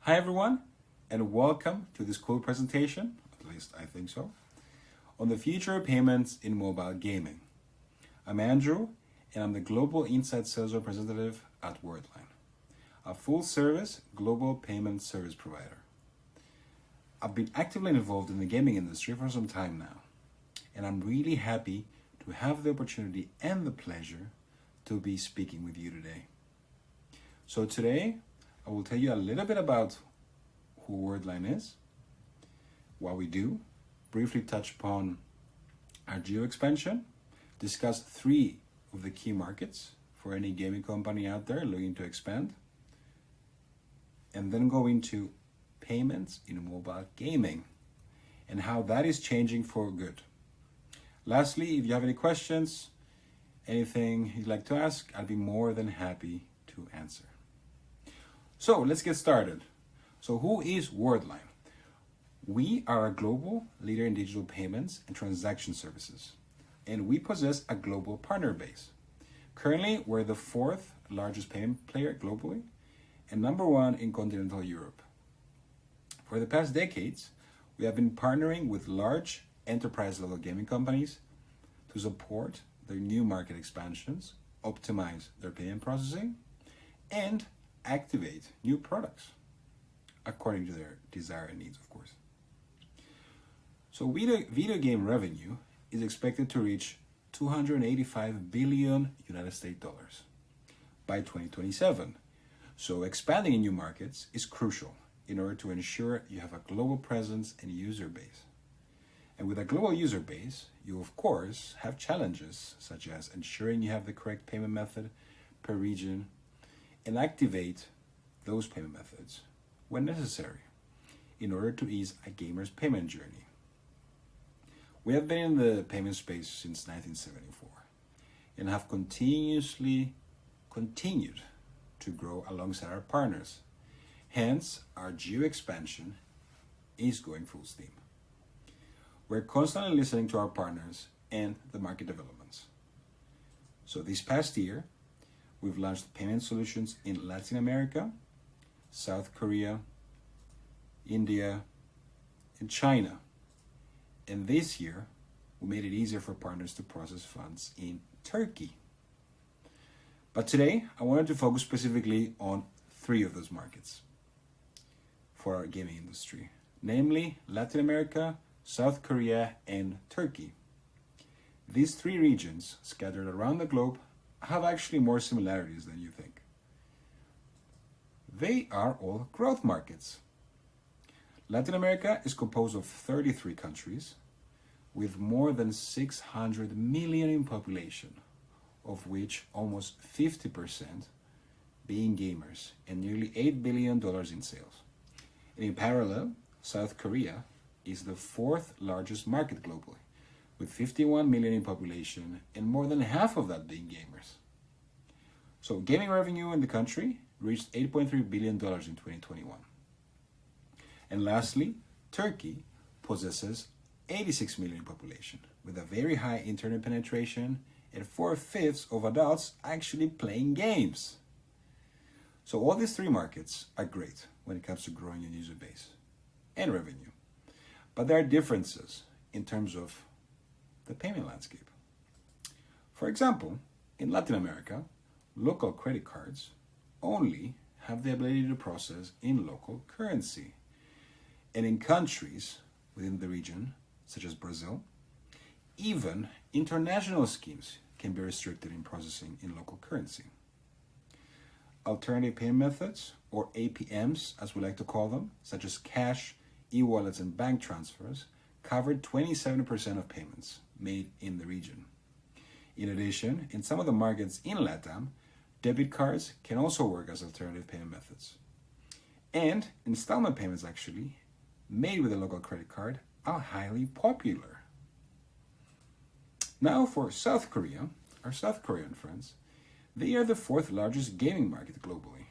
Hi everyone, and welcome to this cool presentation, at least I think so, on the future of payments in mobile gaming. I'm Andrew, and I'm the Global Inside Sales Representative at Worldline, a full-service global payment service provider. I've been actively involved in the gaming industry for some time now, and I'm really happy to have the opportunity and the pleasure to be speaking with you today. So today, I will tell you a little bit about who Worldline is, what we do, briefly touch upon our geo expansion, discuss 3 of the key markets for any gaming company out there looking to expand, and then go into payments in mobile gaming and how that is changing for good. Lastly, if you have any questions, anything you'd like to ask, I'd be more than happy to answer. So let's get started. So who is Worldline? We are a global leader in digital payments and transaction services, and we possess a global partner base. Currently, we're the 4th largest payment player globally and number 1 in continental Europe. For the past decades, we have been partnering with large enterprise-level gaming companies to support their new market expansions, optimize their payment processing, and activate new products according to their desire and needs, of course. So video game revenue is expected to reach $285 billion United States dollars by 2027. So expanding in new markets is crucial in order to ensure you have a global presence and user base. And with a global user base, you of course have challenges such as ensuring you have the correct payment method per region and activate those payment methods when necessary in order to ease a gamer's payment journey. We have been in the payment space since 1974 and have continued to grow alongside our partners. Hence, our geo expansion is going full steam. We're constantly listening to our partners and the market developments. So this past year, we've launched payment solutions in Latin America, South Korea, India, and China. And this year, we made it easier for partners to process funds in Turkey. But today, I wanted to focus specifically on 3 of those markets for our gaming industry, namely Latin America, South Korea, and Turkey. These 3 regions, scattered around the globe, have actually more similarities than you think. They are all growth markets. Latin America is composed of 33 countries with more than 600 million in population, of which almost 50% being gamers and nearly $8 billion in sales. And in parallel, South Korea is the 4th largest market globally, with 51 million in population and more than half of that being gamers. So gaming revenue in the country reached $8.3 billion in 2021. And lastly, Turkey possesses 86 million in population, with a very high internet penetration and 4/5 of adults actually playing games. So all these 3 markets are great when it comes to growing your user base and revenue. But there are differences in terms of the payment landscape. For example, in Latin America, local credit cards only have the ability to process in local currency. And in countries within the region, such as Brazil, even international schemes can be restricted in processing in local currency. Alternative payment methods, or APMs as we like to call them, such as cash, e-wallets, and bank transfers, covered 27% of payments made in the region. In addition, in some of the markets in LATAM, debit cards can also work as alternative payment methods. And installment payments actually, made with a local credit card, are highly popular. Now for South Korea, our South Korean friends, they are the 4th largest gaming market globally.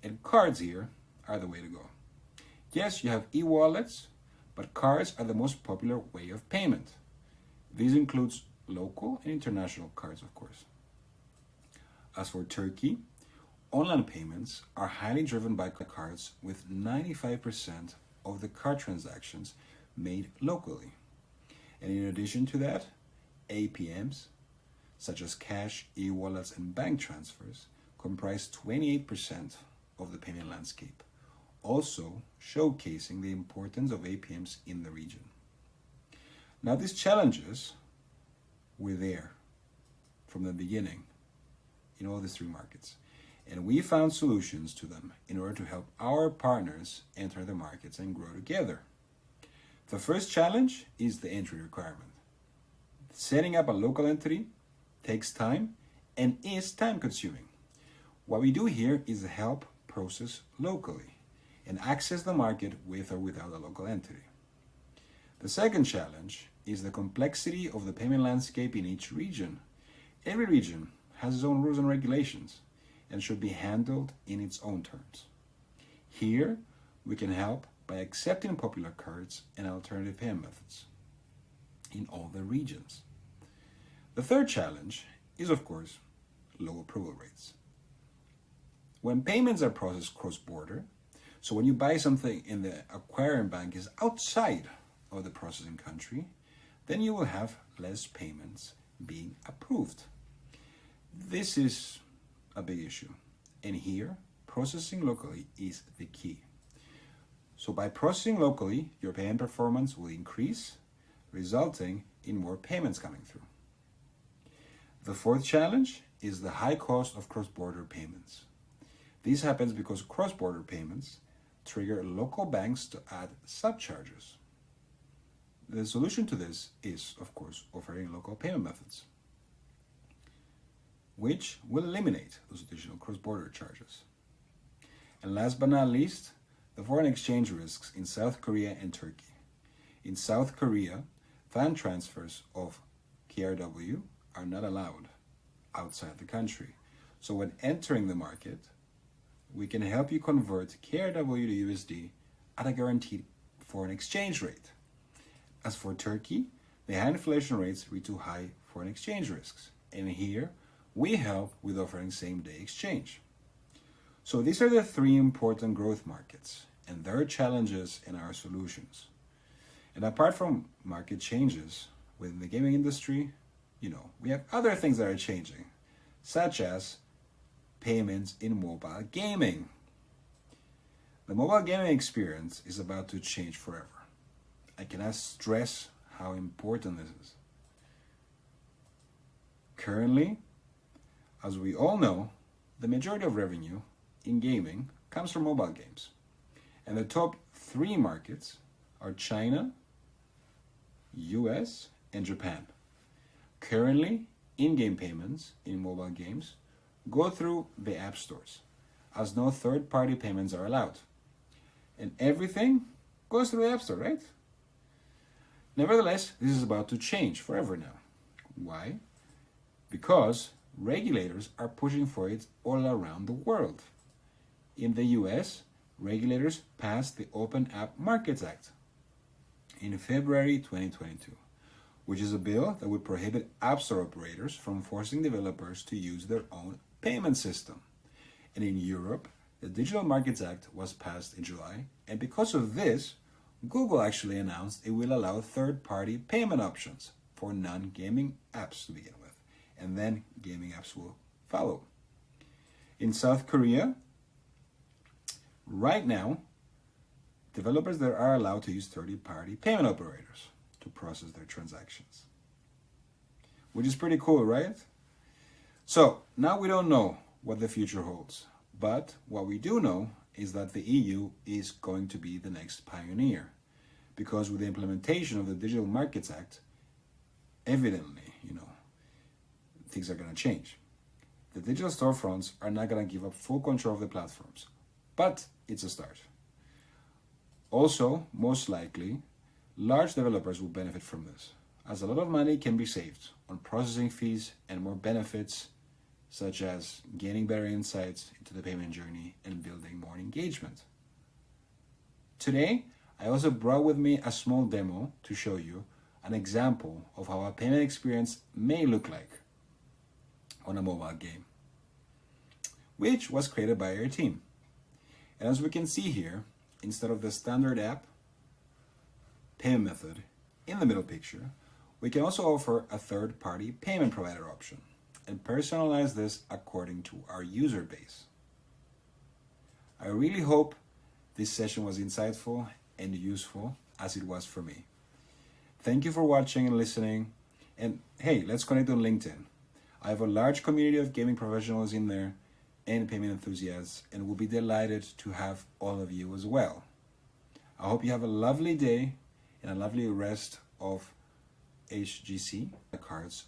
And cards here are the way to go. Yes, you have e-wallets, but cards are the most popular way of payment. This includes local and international cards, of course. As for Turkey, online payments are highly driven by cards, with 95% of the card transactions made locally. And in addition to that, APMs, such as cash, e-wallets, and bank transfers, comprise 28% of the payment landscape, also showcasing the importance of APMs in the region. Now, these challenges were there from the beginning in all these three markets, and we found solutions to them in order to help our partners enter the markets and grow together. The first challenge is the entry requirement. Setting up a local entity takes time and is time consuming. What we do here is help process locally and access the market with or without a local entity. The second challenge is the complexity of the payment landscape in each region. Every region has its own rules and regulations and should be handled in its own terms. Here, we can help by accepting popular cards and alternative payment methods in all the regions. The third challenge is, of course, low approval rates. When payments are processed cross-border, so when you buy something in the acquiring bank is outside of the processing country, then you will have less payments being approved. This is a big issue, and here, processing locally is the key. So by processing locally, your payment performance will increase, resulting in more payments coming through. The fourth challenge is the high cost of cross-border payments. This happens because cross-border payments trigger local banks to add subcharges. The solution to this is, of course, offering local payment methods, which will eliminate those additional cross-border charges. And last but not least, the foreign exchange risks in South Korea and Turkey. In South Korea, fund transfers of KRW are not allowed outside the country. So when entering the market, we can help you convert KRW to USD at a guaranteed foreign exchange rate. As for Turkey, the high inflation rates lead to high foreign exchange risks. And here, we help with offering same-day exchange. So these are the three important growth markets and their challenges and our solutions. And apart from market changes within the gaming industry, we have other things that are changing, such as payments in mobile gaming. The mobile gaming experience is about to change forever. I cannot stress how important this is. Currently, as we all know, the majority of revenue in gaming comes from mobile games. And the top three markets are China, US, and Japan. Currently, in-game payments in mobile games go through the app stores, as no third-party payments are allowed. And everything goes through the app store, right? Nevertheless, this is about to change forever now. Why? Because regulators are pushing for it all around the world. In the US, regulators passed the Open App Markets Act in February 2022, which is a bill that would prohibit App Store operators from forcing developers to use their own payment system. And in Europe, the Digital Markets Act was passed in July, and because of this, Google actually announced it will allow third-party payment options for non-gaming apps to begin with, and then gaming apps will follow. In South Korea, right now, developers there are allowed to use third-party payment operators to process their transactions, which is pretty cool, right? So now we don't know what the future holds, but what we do know is that the EU is going to be the next pioneer, because with the implementation of the Digital Markets Act, evidently, things are going to change. The digital storefronts are not going to give up full control of the platforms, but it's a start. Also, most likely, large developers will benefit from this, as a lot of money can be saved on processing fees and more benefits, such as gaining better insights into the payment journey and building more engagement. Today, I also brought with me a small demo to show you an example of how a payment experience may look like on a mobile game. which was created by our team. And as we can see here, instead of the standard app payment method in the middle picture, we can also offer a third-party payment provider option and personalize this according to our user base. I really hope this session was insightful and useful as it was for me. Thank you for watching and listening. And hey, let's connect on LinkedIn. I have a large community of gaming professionals in there and payment enthusiasts, and will be delighted to have all of you as well. I hope you have a lovely day and a lovely rest of HGC. The cards